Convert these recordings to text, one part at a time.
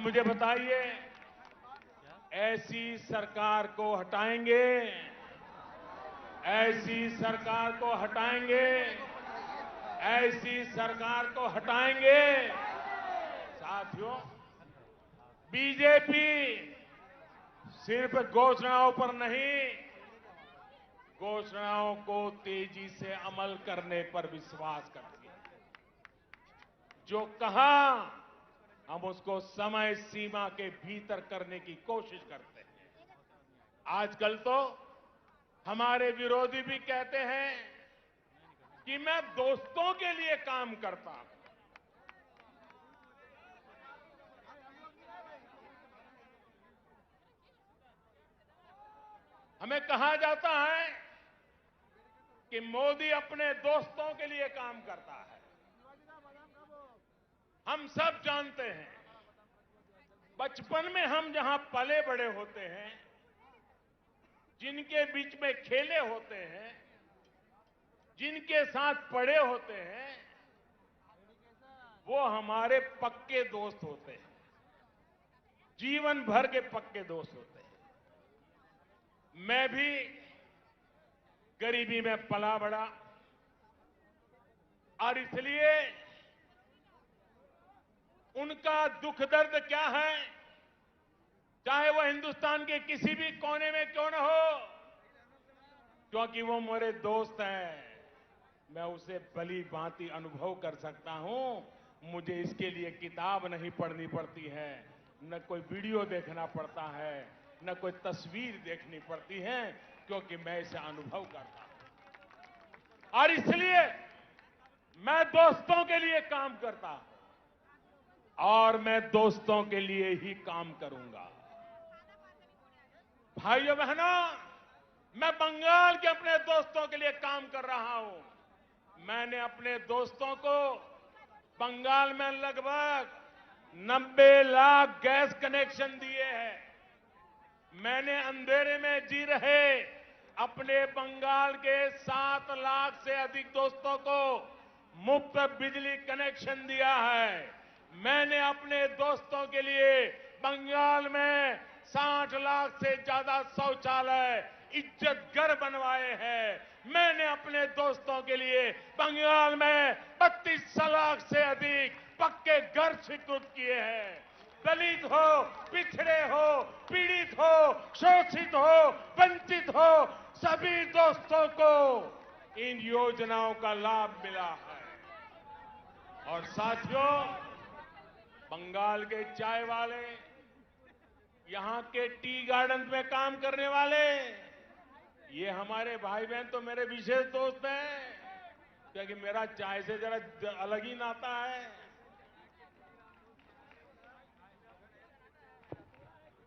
मुझे बताइए, ऐसी सरकार को हटाएंगे, ऐसी सरकार को हटाएंगे, ऐसी सरकार को हटाएंगे। साथियों, बीजेपी सिर्फ घोषणाओं पर नहीं, घोषणाओं को तेजी से अमल करने पर विश्वास करती है। जो कहा, हम उसको समय सीमा के भीतर करने की कोशिश करते हैं। आजकल तो हमारे विरोधी भी कहते हैं कि मैं दोस्तों के लिए काम करता हूं। हमें कहा जाता है कि मोदी अपने दोस्तों के लिए काम करता है। हम सब जानते हैं, बचपन में हम जहां पले बड़े होते हैं, जिनके बीच में खेले होते हैं, जिनके साथ पढ़े होते हैं, वो हमारे पक्के दोस्त होते हैं, जीवन भर के पक्के दोस्त होते हैं। मैं भी गरीबी में पला बड़ा और इसलिए उनका दुख दर्द क्या है, चाहे वो हिंदुस्तान के किसी भी कोने में क्यों न हो, क्योंकि वो मेरे दोस्त हैं, मैं उसे भली भांति अनुभव कर सकता हूं। मुझे इसके लिए किताब नहीं पढ़नी पड़ती है, न कोई वीडियो देखना पड़ता है, न कोई तस्वीर देखनी पड़ती है, क्योंकि मैं इसे अनुभव करता हूं। और इसलिए मैं दोस्तों के लिए काम करता हूं और मैं दोस्तों के लिए ही काम करूंगा। भाइयों बहनों, मैं बंगाल के अपने दोस्तों के लिए काम कर रहा हूं। मैंने अपने दोस्तों को बंगाल में लगभग 90 लाख गैस कनेक्शन दिए हैं। मैंने अंधेरे में जी रहे अपने बंगाल के 7 लाख से अधिक दोस्तों को मुफ्त बिजली कनेक्शन दिया है। मैंने अपने दोस्तों के लिए बंगाल में 60 लाख से ज्यादा शौचालय इज्जत घर बनवाए हैं। मैंने अपने दोस्तों के लिए बंगाल में 32 लाख से अधिक पक्के घर स्वीकृत किए हैं। दलित हो, पिछड़े हो, पीड़ित हो, शोषित हो, वंचित हो, सभी दोस्तों को इन योजनाओं का लाभ मिला है। और साथियों, बंगाल के चाय वाले, यहां के टी गार्डन में काम करने वाले, ये हमारे भाई बहन तो मेरे विशेष दोस्त हैं, क्योंकि मेरा चाय से जरा अलग ही नाता है।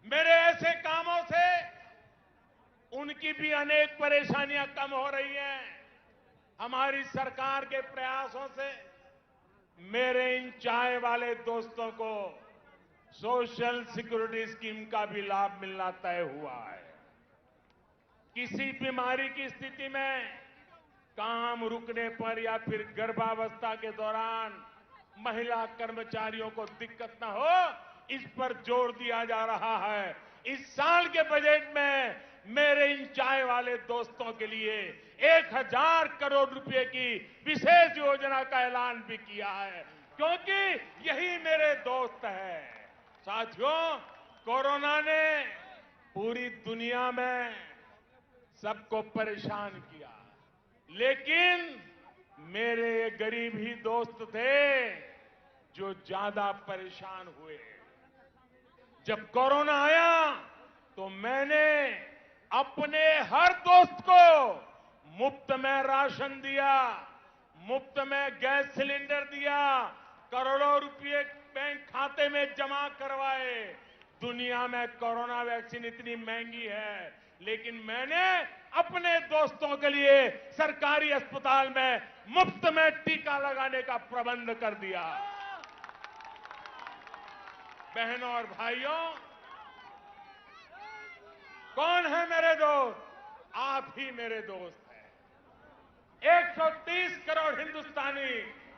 मेरे ऐसे कामों से उनकी भी अनेक परेशानियां कम हो रही हैं। हमारी सरकार के प्रयासों से मेरे इन चाय वाले दोस्तों को सोशल सिक्योरिटी स्कीम का भी लाभ मिलना तय हुआ है। किसी बीमारी की स्थिति में काम रुकने पर या फिर गर्भावस्था के दौरान महिला कर्मचारियों को दिक्कत न हो, इस पर जोर दिया जा रहा है। इस साल के बजट में मेरे इन चाय वाले दोस्तों के लिए 1000 करोड़ रुपए की विशेष योजना का ऐलान भी किया है, क्योंकि यही मेरे दोस्त हैं। साथियों, कोरोना ने पूरी दुनिया में सबको परेशान किया, लेकिन मेरे ये गरीब ही दोस्त थे जो ज्यादा परेशान हुए। जब कोरोना आया तो मैंने अपने हर दोस्त को मुफ्त में राशन दिया, मुफ्त में गैस सिलेंडर दिया, करोड़ों रुपए बैंक खाते में जमा करवाए। दुनिया में कोरोना वैक्सीन इतनी महंगी है, लेकिन मैंने अपने दोस्तों के लिए सरकारी अस्पताल में मुफ्त में टीका लगाने का प्रबंध कर दिया। बहनों और भाइयों, कौन है मेरे दोस्त? आप ही मेरे दोस्त हैं। 130 करोड़ हिंदुस्तानी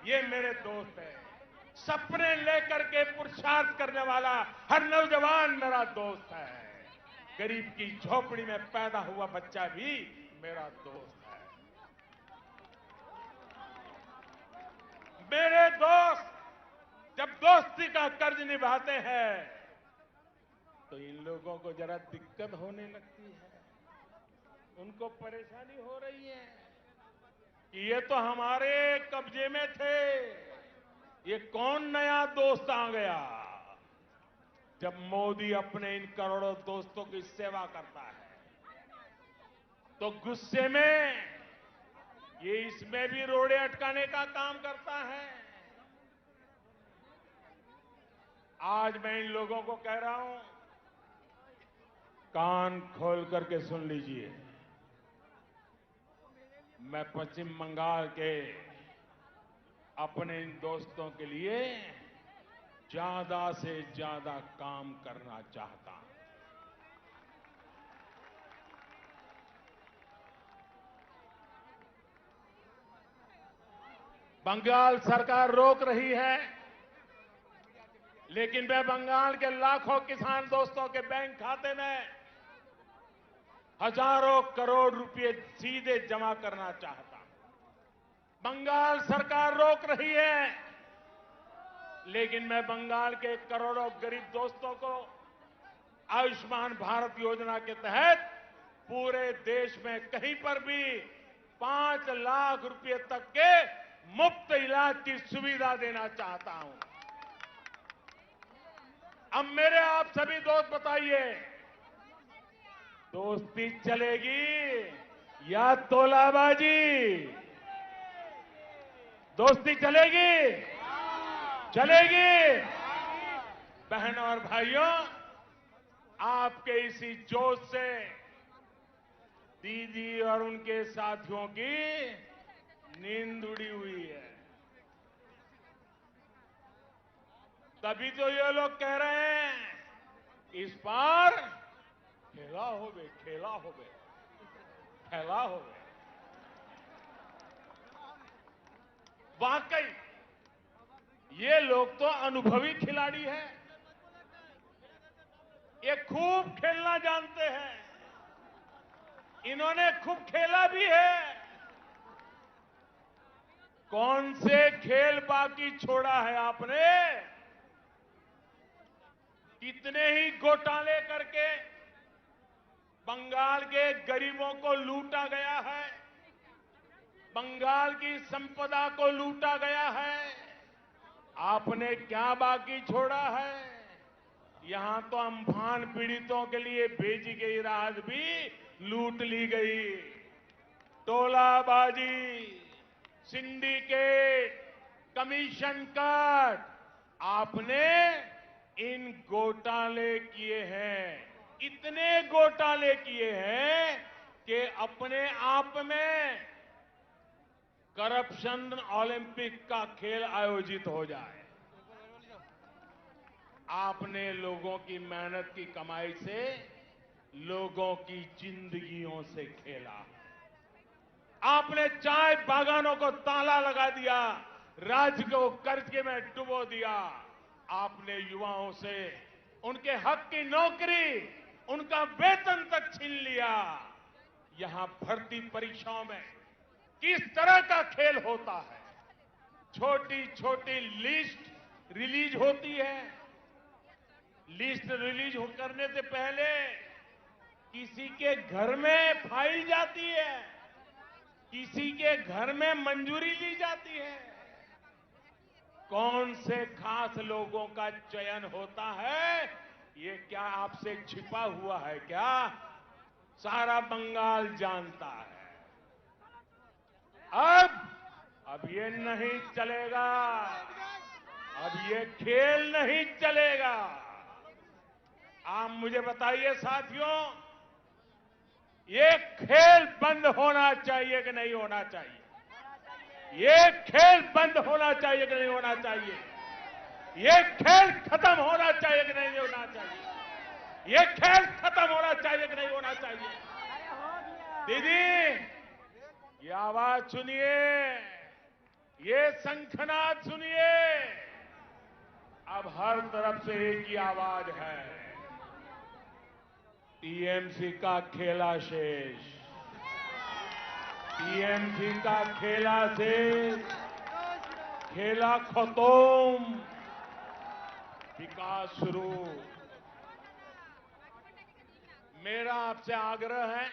ये मेरे दोस्त हैं। सपने लेकर के पुरुषार्थ करने वाला हर नौजवान मेरा दोस्त है। गरीब की झोपड़ी में पैदा हुआ बच्चा भी मेरा दोस्त है। मेरे दोस्त जब दोस्ती का कर्ज निभाते हैं तो इन लोगों को जरा दिक्कत होने लगती है, उनको परेशानी हो रही है कि ये तो हमारे कब्जे में थे, ये कौन नया दोस्त आ गया। जब मोदी अपने इन करोड़ों दोस्तों की सेवा करता है तो गुस्से में ये इसमें भी रोड़े अटकाने का काम करता है। आज मैं इन लोगों को कह रहा हूं, कान खोल करके सुन लीजिए। मैं पश्चिम बंगाल के अपने इन दोस्तों के लिए ज्यादा से ज्यादा काम करना चाहता हूं। बंगाल सरकार रोक रही है, लेकिन मैं बंगाल के लाखों किसान दोस्तों के बैंक खाते में हजारों करोड़ रुपए सीधे जमा करना चाहता हूं। बंगाल सरकार रोक रही है, लेकिन मैं बंगाल के करोड़ों गरीब दोस्तों को आयुष्मान भारत योजना के तहत पूरे देश में कहीं पर भी 5 लाख रुपए तक के मुफ्त इलाज की सुविधा देना चाहता हूं। अब मेरे आप सभी दोस्त बताइए, दोस्ती चलेगी या तोलाबाजी? दोस्ती चलेगी? चलेगी? बहनों और भाइयों, आपके इसी जोश से दीदी और उनके साथियों की नींद उड़ी हुई है। तभी तो ये लोग कह रहे हैं इस बार खेला होवे, खेला होवे, खेला होवे। वाकई ये लोग तो अनुभवी खिलाड़ी हैं, ये खूब खेलना जानते हैं, इन्होंने खूब खेला भी है। कौन से खेल बाकी छोड़ा है आपने? कितने ही घोटाले करके बंगाल के गरीबों को लूटा गया है, बंगाल की संपदा को लूटा गया है। आपने क्या बाकी छोड़ा है? यहां तो अम्फान पीड़ितों के लिए भेजी गई राहत भी लूट ली गई। टोलाबाजी, सिंडिकेट, कमीशन कट, आपने इन घोटाले किए हैं, इतने घोटाले किए हैं कि अपने आप में करप्शन ओलंपिक का खेल आयोजित हो जाए। आपने लोगों की मेहनत की कमाई से लोगों की जिंदगियों से खेला। आपने चाय बागानों को ताला लगा दिया, राज्य को कर्ज में डुबो दिया। आपने युवाओं से उनके हक की नौकरी, उनका वेतन तक छीन लिया। यहां भर्ती परीक्षाओं में किस तरह का खेल होता है? छोटी छोटी लिस्ट रिलीज होती है, लिस्ट रिलीज करने से पहले किसी के घर में फाइल जाती है, किसी के घर में मंजूरी ली जाती है। कौन से खास लोगों का चयन होता है, ये क्या आपसे छिपा हुआ है क्या? सारा बंगाल जानता है। अब ये नहीं चलेगा, अब ये खेल नहीं चलेगा। आप मुझे बताइए साथियों, ये खेल बंद होना चाहिए कि नहीं होना चाहिए? ये खेल बंद होना चाहिए कि नहीं होना चाहिए? ये खेल खत्म होना चाहिए कि नहीं होना चाहिए? ये खेल खत्म होना चाहिए कि नहीं होना चाहिए? दीदी, ये आवाज सुनिए, ये शंखनाद सुनिए। अब हर तरफ से एक ही आवाज है, टीएमसी का खेला शेष, टीएमसी का खेला शेष, खेला खत्म, विकास शुरू। मेरा आपसे आग्रह है,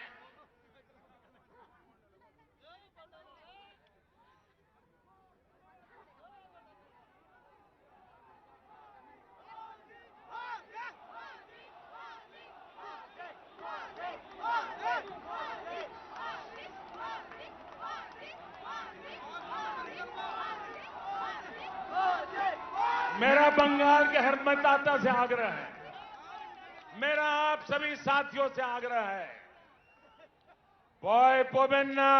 मेरा बंगाल के हर मतदाता से आग्रह है, मेरा आप सभी साथियों से आग्रह है, बॉय पोबेन्ना,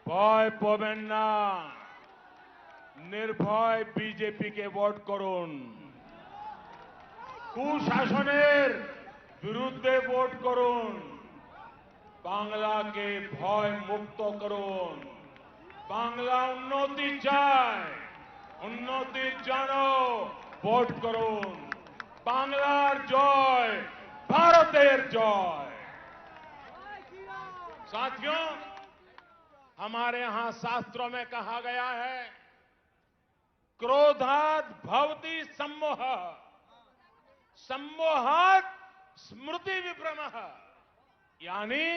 बॉय पोबेन्ना, निर्भय बीजेपी के ভোট করুন, কুশাসনের বিরুদ্ধে ভোট করুন, বাংলাকে ভয় মুক্ত করুন, বাংলা উন্নতি চায়, উন্নতির জন্য ভোট করুন, বাংলার জয়, ভারতের জয়। साथियों, हमारे यहां शास्त्रों में कहा गया है, क्रोधात् भवति सम्मोह, सम्मोहात् स्मृति विभ्रमः। यानी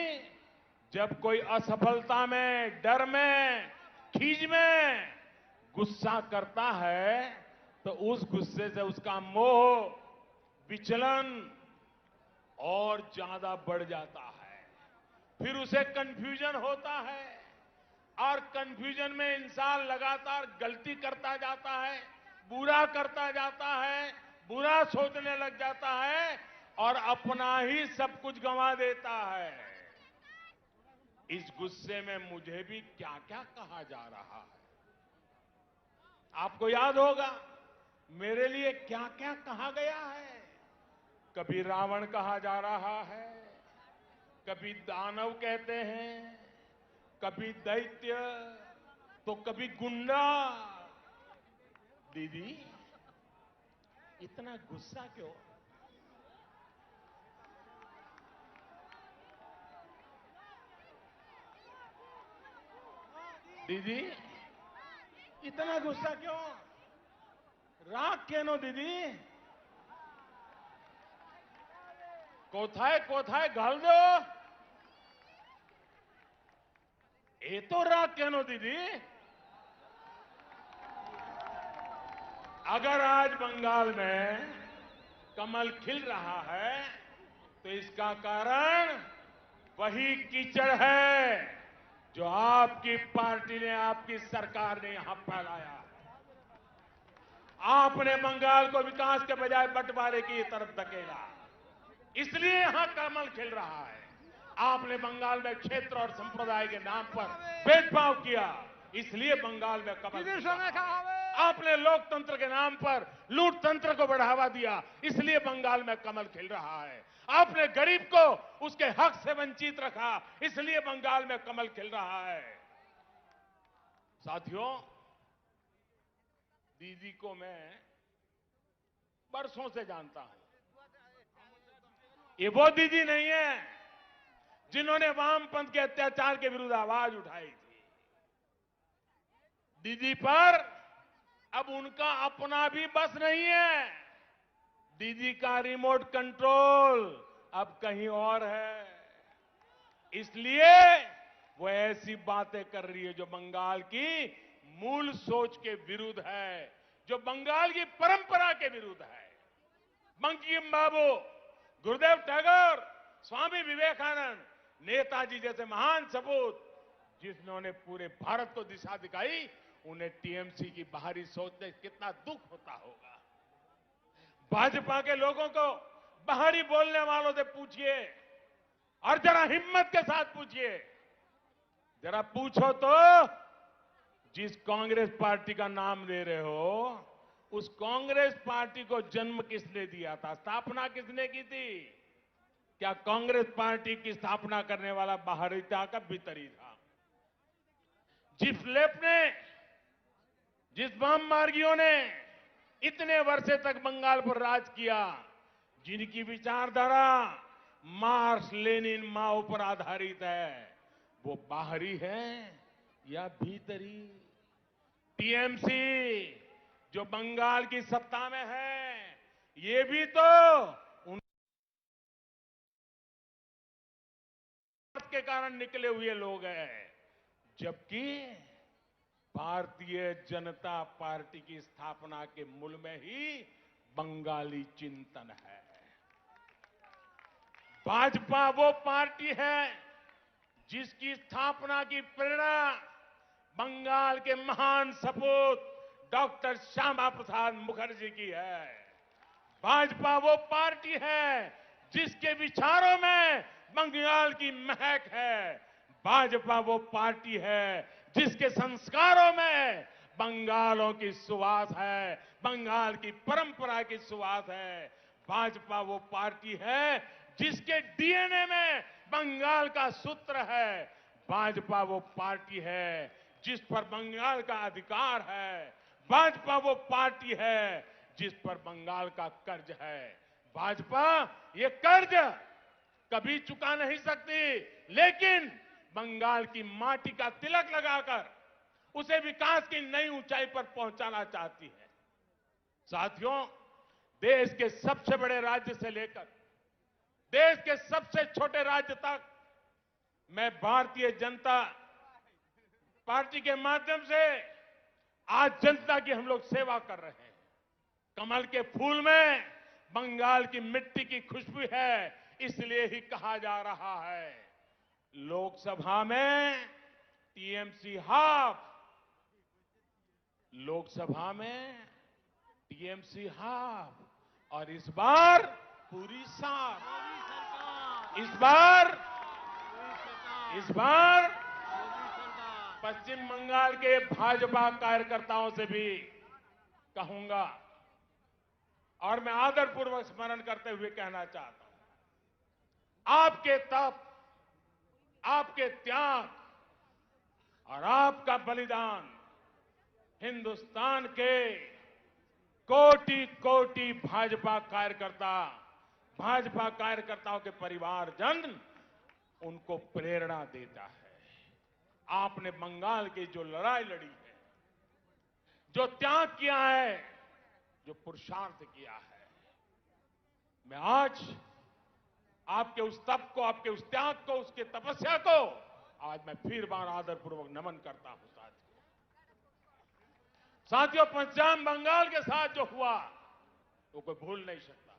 जब कोई असफलता में, डर में, खीज में गुस्सा करता है तो उस गुस्से से उसका मोह, विचलन और ज्यादा बढ़ जाता है, फिर उसे कंफ्यूजन होता है और कंफ्यूजन में इंसान लगातार गलती करता जाता है, बुरा करता जाता है, बुरा सोचने लग जाता है और अपना ही सब कुछ गंवा देता है। इस गुस्से में मुझे भी क्या क्या कहा जा रहा है, आपको याद होगा मेरे लिए क्या क्या कहा गया है। कभी रावण कहा जा रहा है, कभी दानव कहते हैं, कभी दैत्य, तो कभी गुंडा। दीदी, इतना गुस्सा क्यों? दीदी, इतना गुस्सा क्यों? राग केनो दीदी? कोथाए कोथाए घाल दो, ये तो राग केनो दीदी? अगर आज बंगाल में कमल खिल रहा है तो इसका कारण वही कीचड़ है जो आपकी पार्टी ने, आपकी सरकार ने यहां फैलाया। आपने बंगाल को विकास के बजाय बंटवारे की तरफ धकेला, इसलिए यहां कमल खिल रहा है। आपने बंगाल में क्षेत्र और संप्रदाय के नाम पर भेदभाव किया, इसलिए बंगाल में कमल खिल रहा है। आपने लोकतंत्र के नाम पर लूट तंत्र को बढ़ावा दिया, इसलिए बंगाल में कमल खिल रहा है। आपने गरीब को उसके हक से वंचित रखा, इसलिए बंगाल में कमल खिल रहा है। साथियों, दीदी को मैं बरसों से जानता हूं। ये वो दीदी नहीं है जिन्होंने वामपंथ के अत्याचार के विरुद्ध आवाज उठाई थी। दीदी पर अब उनका अपना भी बस नहीं है, दीदी का रिमोट कंट्रोल अब कहीं और है। इसलिए वो ऐसी बातें कर रही है जो बंगाल की मूल सोच के विरुद्ध है, जो बंगाल की परंपरा के विरुद्ध है। बंकिम बाबू, गुरुदेव टैगोर, स्वामी विवेकानंद, नेताजी जैसे महान सपूत जिन्होंने पूरे भारत को दिशा दिखाई, उन्हें टीएमसी की बाहरी सोच से कितना दुख होता होगा। भाजपा के लोगों को बाहरी बोलने वालों से पूछिए और जरा हिम्मत के साथ पूछिए, जरा पूछो तो जिस कांग्रेस पार्टी का नाम ले रहे हो, उस कांग्रेस पार्टी को जन्म किसने दिया था, स्थापना किसने की थी? क्या कांग्रेस पार्टी की स्थापना करने वाला बाहरी था का भीतरी था? जिस लेफ्ट ने, जिस वाम मार्गियों ने इतने वर्षे तक बंगाल पर राज किया, जिनकी विचारधारा मार्क्स लेनिन माओ पर आधारित है, वो बाहरी है या भीतरी? टीएमसी जो बंगाल की सत्ता में है, ये भी तो उन के कारण निकले हुए लोग हैं, जबकि भारतीय जनता पार्टी की स्थापना के मूल में ही बंगाली चिंतन है। भाजपा वो पार्टी है जिसकी स्थापना की प्रेरणा बंगाल के महान सपूत डॉक्टर श्यामा प्रसाद मुखर्जी की है। भाजपा वो पार्टी है जिसके विचारों में बंगाल की महक है। भाजपा वो पार्टी है जिसके संस्कारों में बंगालों की सुवास है, बंगाल की परंपरा की सुवास है। भाजपा वो पार्टी है जिसके डीएनए में बंगाल का सूत्र है। भाजपा वो पार्टी है जिस पर बंगाल का अधिकार है। भाजपा वो पार्टी है जिस पर बंगाल का कर्ज है। भाजपा ये कर्ज कभी चुका नहीं सकती, लेकिन बंगाल की माटी का तिलक लगाकर उसे विकास की नई ऊंचाई पर पहुंचाना चाहती है। साथियों, देश के सबसे बड़े राज्य से लेकर देश के सबसे छोटे राज्य तक मैं भारतीय जनता पार्टी के माध्यम से आज जनता की हम लोग सेवा कर रहे हैं। कमल के फूल में बंगाल की मिट्टी की खुशबू है, इसलिए ही कहा जा रहा है लोकसभा में टीएमसी हाफ, लोकसभा में टीएमसी हाफ, और इस बार पूरी साफ। इस बार पश्चिम बंगाल के भाजपा कार्यकर्ताओं से भी कहूंगा, और मैं आदरपूर्वक स्मरण करते हुए कहना चाहता हूं, आपके तप, आपके त्याग और आपका बलिदान हिंदुस्तान के कोटि कोटि भाजपा कार्यकर्ताओं के परिवारजन उनको प्रेरणा देता है। आपने बंगाल की जो लड़ाई लड़ी है, जो त्याग किया है, जो पुरुषार्थ किया है, मैं आज आपके उस तप को, आपके उस त्याग को, उसके तपस्या को आज मैं फिर बार आदरपूर्वक नमन करता हूं। साथियों, पश्चिम बंगाल के साथ जो हुआ वो कोई भूल नहीं सकता।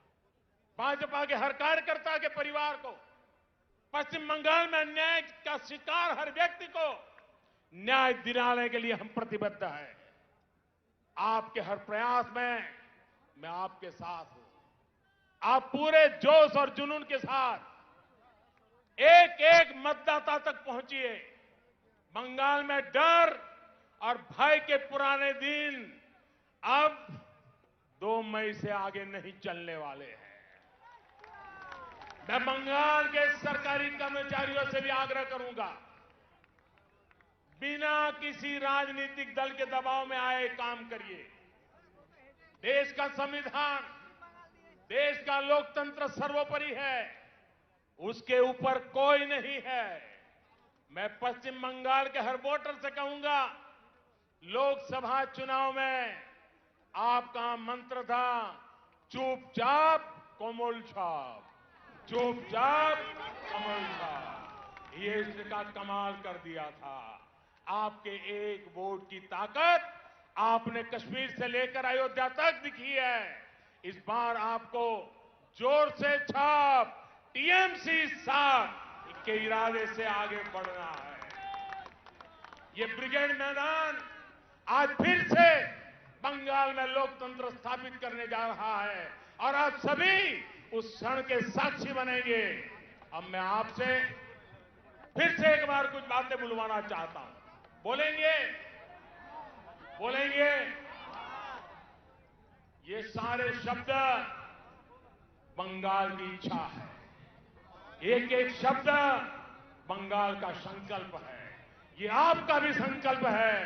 भाजपा के हर कार्यकर्ता के परिवार को, पश्चिम बंगाल में अन्याय का शिकार हर व्यक्ति को न्याय दिलाने के लिए हम प्रतिबद्ध हैं। आपके हर प्रयास में मैं आपके साथ हूं। आप पूरे जोश और जुनून के साथ एक एक मतदाता तक पहुंचिए। बंगाल में डर और भय के पुराने दिन अब 2 मई से आगे नहीं चलने वाले हैं। मैं बंगाल के सरकारी कर्मचारियों से भी आग्रह करूंगा, बिना किसी राजनीतिक दल के दबाव में आए काम करिए। देश का संविधान, देश का लोकतंत्र सर्वोपरि है, उसके ऊपर कोई नहीं है। मैं पश्चिम बंगाल के हर वोटर से कहूंगा, लोकसभा चुनाव में आपका मंत्र था चुपचाप कोमल छाप, चुपचाप कोमल छाप। ये इसका कमाल कर दिया था। आपके एक वोट की ताकत आपने कश्मीर से लेकर अयोध्या तक दिखी है। इस बार आपको जोर से छाप, टीएमसी साथ के इरादे से आगे बढ़ना है। ये ब्रिगेड मैदान आज फिर से बंगाल में लोकतंत्र स्थापित करने जा रहा है और आप सभी उस क्षण के साक्षी बनेंगे। अब मैं आपसे फिर से एक बार कुछ बातें बुलवाना चाहता हूं। बोलेंगे? बोलेंगे? ये सारे शब्द बंगाल की इच्छा है। एक एक शब्द बंगाल का संकल्प है। ये आपका भी संकल्प है,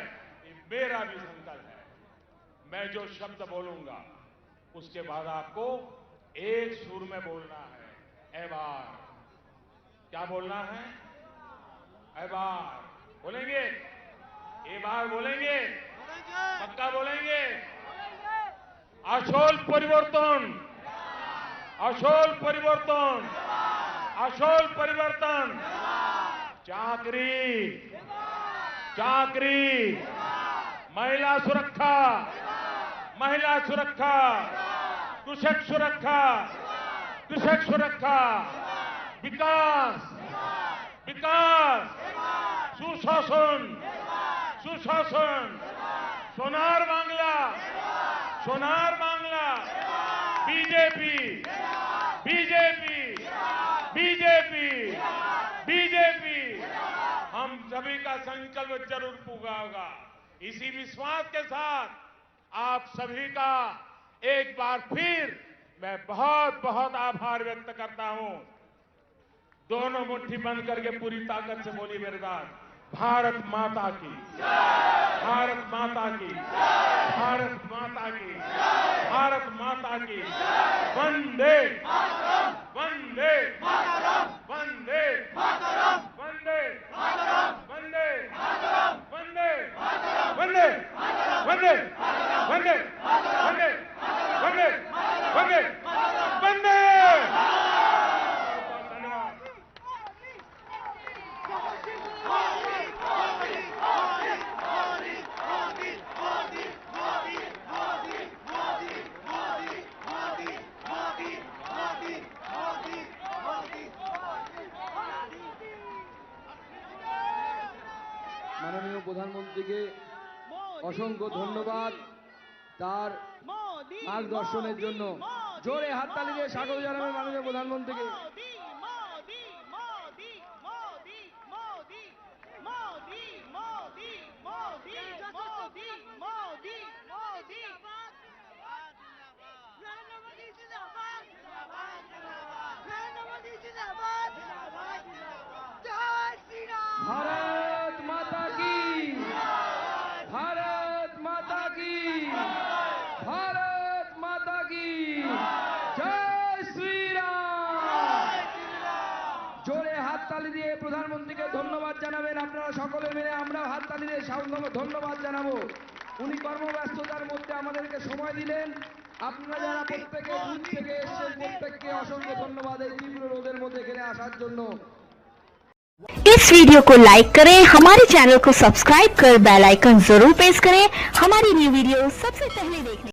ये मेरा भी संकल्प है। मैं जो शब्द बोलूंगा उसके बाद आपको एक सुर में बोलना है। एबार, क्या बोलना है? एबार बोलेंगे? एबार बोलेंगे? पक्का बोलेंगे? আসল পরিবর্তন, আসল পরিবর্তন, আসল পরিবর্তন। চাকরি, চাকরি, महिला सुरक्षा, महिला सुरक्षा, कृषक सुरक्षा, कृषक सुरक्षा, विकास, विकास, सुशासन, सुशासन, Sonar Bangla, Sonar Bangla, BJP, BJP, BJP, BJP. हम सभी का संकल्प जरूर पूरा होगा। इसी विश्वास के साथ आप सभी का एक बार फिर मैं बहुत बहुत आभार व्यक्त करता हूं। दोनों मुट्ठी बंद करके पूरी ताकत से बोलिए मेरे साथ, भारत माता की, भारत माता की, भारत माता की, भारत माता की। वंदे वंदे वंदे वंदे वंदे वंदे वंदे वंदे वंदे वंदे वंदे वंदे वंदे। মাননীয় প্রধানমন্ত্রীকে অসংখ্য ধন্যবাদ তার মার্গদর্শনের জন্য। জোরে হাততালি দিয়ে স্বাগত জানাবেন মাননীয় প্রধানমন্ত্রীকে। भारत माता की, भारत माता की, भारत माता की जय श्री राम। জোরে হাততালি দিয়ে প্রধানমন্ত্রীকে ধন্যবাদ জানাবেন। আপনারা সকলে মিলে আমরা হাততালি দিয়ে ধন্যবাদ জানাবো। উনি কর্মব্যস্ততার মধ্যে আমাদেরকে সময় দিলেন। আপনারা যারা প্রত্যেকে দূর থেকে এসেছেন প্রত্যেককে অসংখ্য ধন্যবাদ এই তীব্র রোদের মধ্যে এখানে আসার জন্য। इस वीडियो को लाइक करें, हमारे चैनल को सब्सक्राइब कर बेल आइकन जरूर प्रेस करें हमारी न्यू वीडियो सबसे पहले देखने।